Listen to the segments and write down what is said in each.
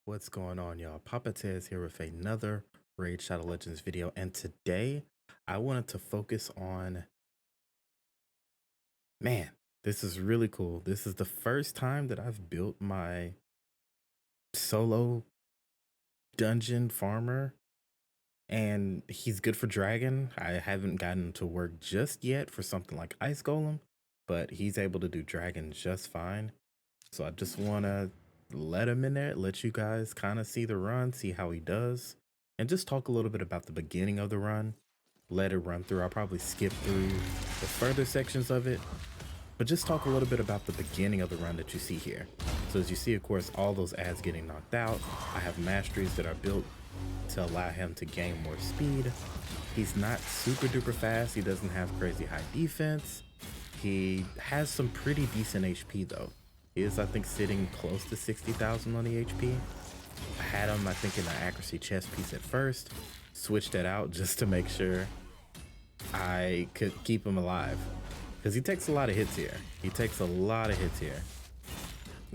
What's going on, y'all? Papa Tez here with another Raid Shadow Legends video, and today I wanted to focus on, man, this is really cool. This is the first time that I've built my solo dungeon farmer, and he's good for dragon. I haven't gotten to work just yet for something like Ice Golem, but he's able to do dragon just fine. So I just want to let him in there, let you guys kind of see the run, see how he does, and just talk a little bit about the beginning of the run. Let it run through. I'll probably skip through the further sections of it, but just talk a little bit about the beginning of the run that you see here. So as you see, of course, all those ads getting knocked out. I have masteries that are built to allow him to gain more speed. He's not super duper fast. He doesn't have crazy high defense. He has some pretty decent HP though. He is, I think, sitting close to 60,000 on the HP. I had him, I think, in the accuracy chest piece at first. Switched that out just to make sure I could keep him alive. Because he takes a lot of hits here. He takes a lot of hits here.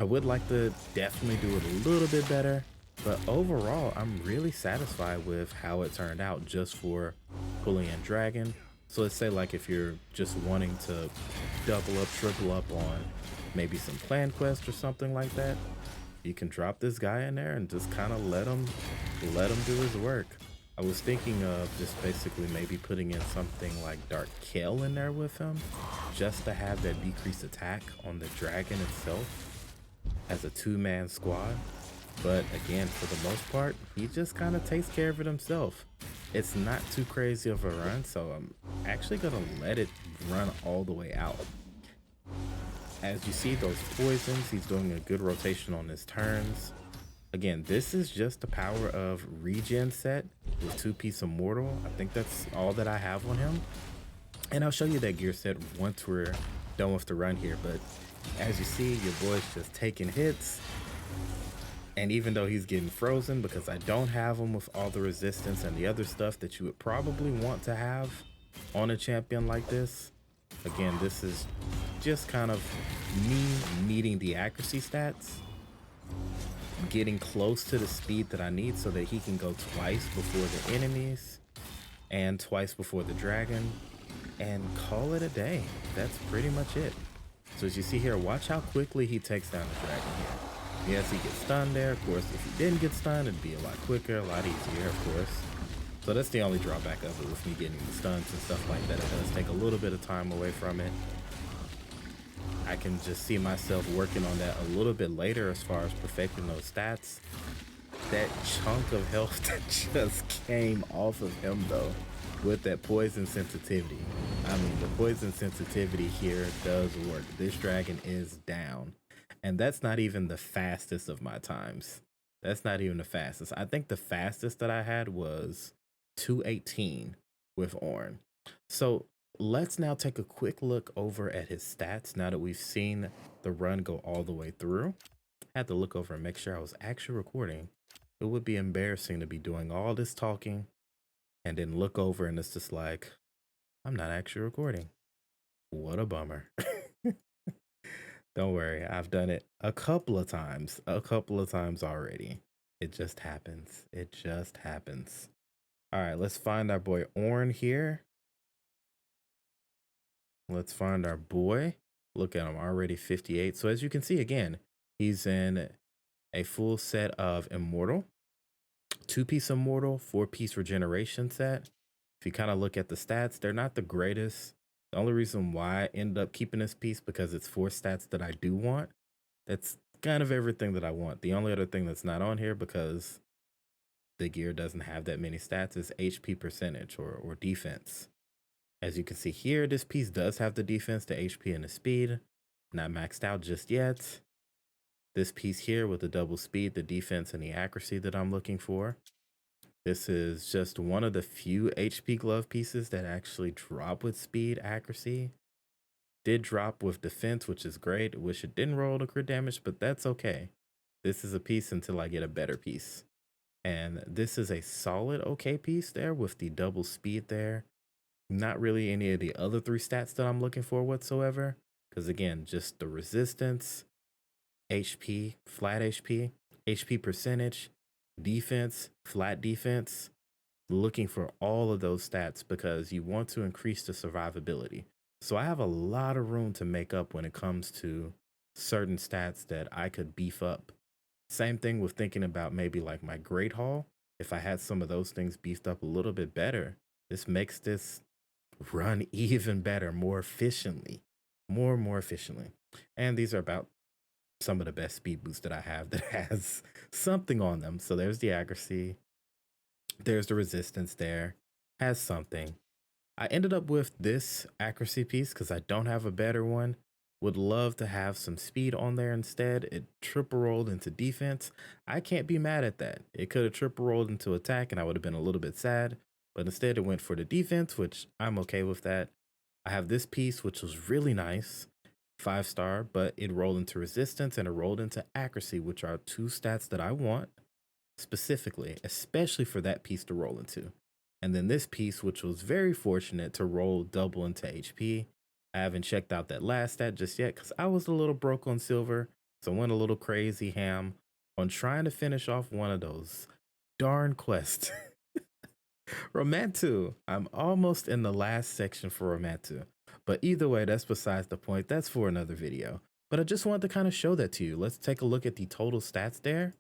I would like to definitely do it a little bit better. But overall, I'm really satisfied with how it turned out just for pulling in dragon. So let's say like if you're just wanting to double up, triple up on maybe some clan quest or something like that, you can drop this guy in there and just kind of let him do his work. I was thinking of just basically maybe putting in something like Dark Kale in there with him, just to have that decreased attack on the dragon itself as a two-man squad. But again, for the most part, he just kind of takes care of it himself. It's not too crazy of a run, so I'm actually gonna let it run all the way out. As you see, those poisons, he's doing a good rotation on his turns. Again, this is just the power of regen set with 2-piece immortal. I think that's all that I have on him. And I'll show you that gear set once we're done with the run here. But as you see, your boy's just taking hits. And even though he's getting frozen because I don't have him with all the resistance and the other stuff that you would probably want to have on a champion like this, again, this is just kind of me needing the accuracy stats, getting close to the speed that I need so that he can go twice before the enemies and twice before the dragon and call it a day. That's pretty much it. So as you see here, watch how quickly he takes down the dragon here. Yes, he gets stunned there. Of course, if he didn't get stunned, it'd be a lot quicker, a lot easier, of course. So that's the only drawback of it with me getting the stuns and stuff like that. It does take a little bit of time away from it. I can just see myself working on that a little bit later as far as perfecting those stats. That chunk of health that just came off of him though, with that poison sensitivity. I mean, the poison sensitivity here does work. This dragon is down. And that's not even the fastest of my times. That's not even the fastest. I think the fastest that I had was 218 with Orn. So let's now take a quick look over at his stats now that we've seen the run go all the way through. I had to look over and make sure I was actually recording. It would be embarrassing to be doing all this talking and then look over and it's just like, I'm not actually recording. What a bummer. Don't worry, I've done it a couple of times already. It just happens. It just happens. All right, let's find our boy Orn here. Let's find our boy. Look at him, already 58. So as you can see, again, he's in a full set of Immortal, 2-piece Immortal, 4-piece regeneration set. If you kind of look at the stats, they're not the greatest. The only reason why I ended up keeping this piece because it's 4 stats that I do want. That's kind of everything that I want. The only other thing that's not on here because the gear doesn't have that many stats is HP percentage or defense. As you can see here, this piece does have the defense, the HP, and the speed. Not maxed out just yet. This piece here with the double speed, the defense, and the accuracy that I'm looking for. This is just one of the few HP glove pieces that actually drop with speed accuracy. Did drop with defense, which is great. Wish it didn't roll the crit damage, but that's okay. This is a piece until I get a better piece. And this is a solid okay piece there with the double speed there. Not really any of the other 3 stats that I'm looking for whatsoever. Because again, just the resistance, HP, flat HP, HP percentage, defense, flat defense, looking for all of those stats because you want to increase the survivability. So I have a lot of room to make up when it comes to certain stats that I could beef up. Same thing with thinking about maybe like my Great Hall. If I had some of those things beefed up a little bit better, this makes this run even better, more efficiently, more efficiently. And these are about some of the best speed boosts that I have that has something on them. So there's the accuracy, there's the resistance there, has something. I ended up with this accuracy piece because I don't have a better one. Would love to have some speed on there instead. It triple rolled into defense. I can't be mad at that. It could have triple rolled into attack and I would have been a little bit sad, but instead it went for the defense, which I'm okay with that. I have this piece, which was really nice, 5-star, but it rolled into resistance and it rolled into accuracy, which are two stats that I want specifically, especially for that piece to roll into. And then this piece, which was very fortunate to roll double into HP. I haven't checked out that last stat just yet because I was a little broke on silver. So I went a little crazy ham on trying to finish off one of those darn quests. Romantu. I'm almost in the last section for Romantu. But either way, that's besides the point. That's for another video. But I just wanted to kind of show that to you. Let's take a look at the total stats there.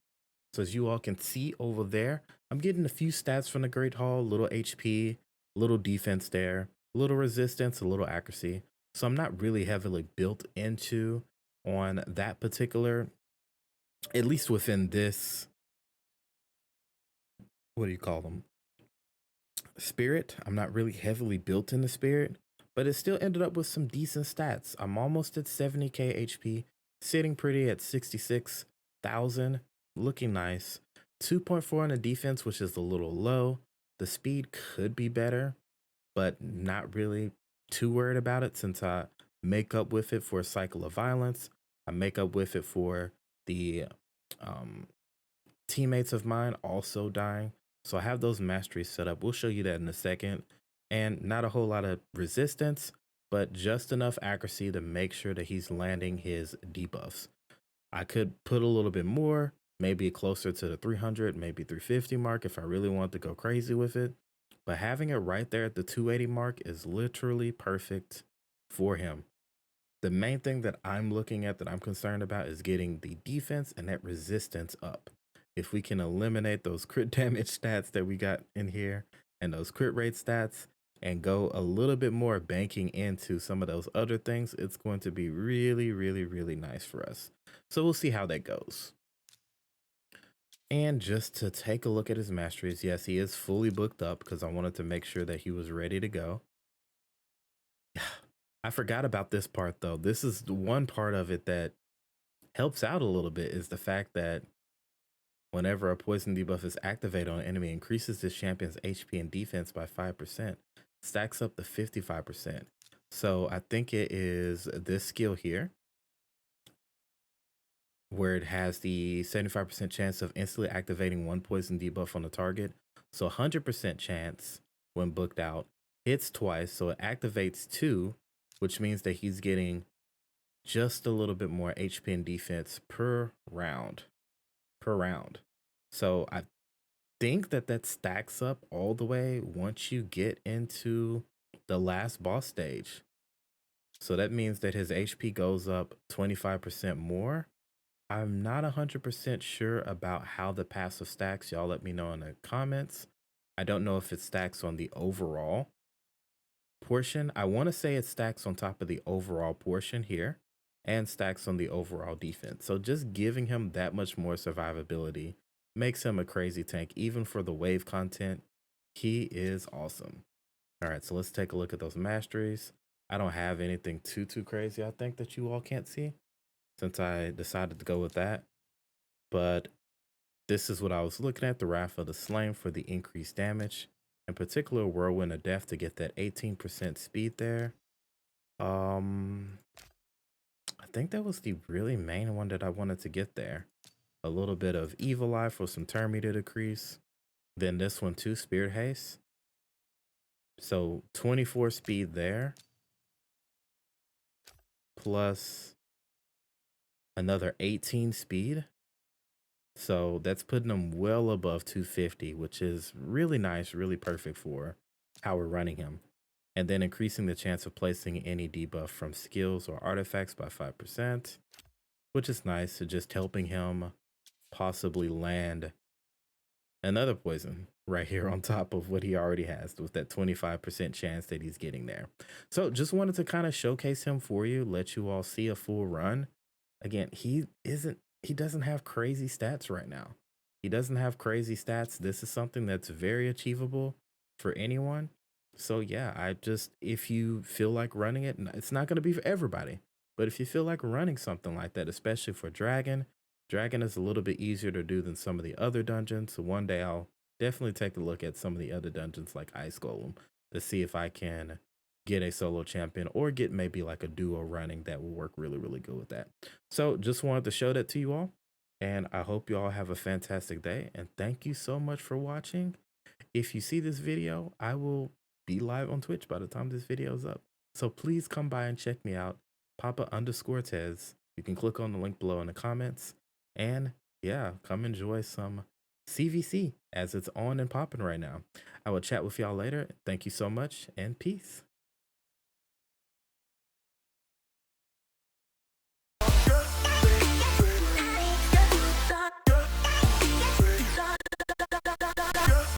So as you all can see over there, I'm getting a few stats from the Great Hall, little HP, little defense there, a little resistance, a little accuracy. So I'm not really heavily built into on that particular, at least within this, what do you call them? Spirit. I'm not really heavily built in the spirit, but it still ended up with some decent stats. I'm almost at 70k HP, sitting pretty at 66,000, looking nice. 2.4 in the defense, which is a little low. The speed could be better, but not really too worried about it since I make up with it for a cycle of violence. I make up with it for the um, teammates of mine also dying. So I have those masteries set up. We'll show you that in a second. And not a whole lot of resistance, but just enough accuracy to make sure that he's landing his debuffs. I could put a little bit more, maybe closer to the 300, maybe 350 mark if I really want to go crazy with it. But having it right there at the 280 mark is literally perfect for him. The main thing that I'm looking at that I'm concerned about is getting the defense and that resistance up. If we can eliminate those crit damage stats that we got in here and those crit rate stats and go a little bit more banking into some of those other things, it's going to be really nice for us. So we'll see how that goes. And just to take a look at his masteries, yes, he is fully booked up because I wanted to make sure that he was ready to go. I forgot about this part though. This is the one part of it that helps out a little bit is the fact that whenever a poison debuff is activated on an enemy, increases this champion's HP and defense by 5%, stacks up to 55%. So I think it is this skill here where it has the 75% chance of instantly activating one poison debuff on the target. So 100% chance when booked out, hits twice, so it activates 2, which means that he's getting just a little bit more HP and defense per round. So I think that that stacks up all the way once you get into the last boss stage. So that means that his HP goes up 25% more. I'm not 100% sure about how the passive stacks. Y'all let me know in the comments. I don't know if it stacks on the overall portion. I want to say it stacks on top of the overall portion here and stacks on the overall defense. So just giving him that much more survivability makes him a crazy tank. Even for the wave content, he is awesome. All right, so let's take a look at those masteries. I don't have anything too crazy, I think, that you all can't see since I decided to go with that. But this is what I was looking at, the Wrath of the Slain for the increased damage. In particular, Whirlwind of Death to get that 18% speed there. I think that was the really main one that I wanted to get there. A little bit of Evil Eye for some turn meter decrease. Then this one too, Spirit Haste. So 24 speed there. Plus another 18 speed. So that's putting him well above 250, which is really nice, really perfect for how we're running him. And then increasing the chance of placing any debuff from skills or artifacts by 5%, which is nice. So just helping him possibly land another poison right here on top of what he already has with that 25% chance that he's getting there. So just wanted to kind of showcase him for you, let you all see a full run. Again, he doesn't have crazy stats right now. He doesn't have crazy stats. This is something that's very achievable for anyone. So yeah, I just if you feel like running it, it's not going to be for everybody, but if you feel like running something like that, especially for Dragon is a little bit easier to do than some of the other dungeons. So one day I'll definitely take a look at some of the other dungeons like Ice Golem to see if I can get a solo champion or get maybe like a duo running that will work really, really good with that. So just wanted to show that to you all. And I hope you all have a fantastic day. And thank you so much for watching. If you see this video, I will be live on Twitch by the time this video is up. So please come by and check me out. Papa_Tez. You can click on the link below in the comments. And yeah, come enjoy some CVC as it's on and popping right now. I will chat with y'all later. Thank you so much and peace.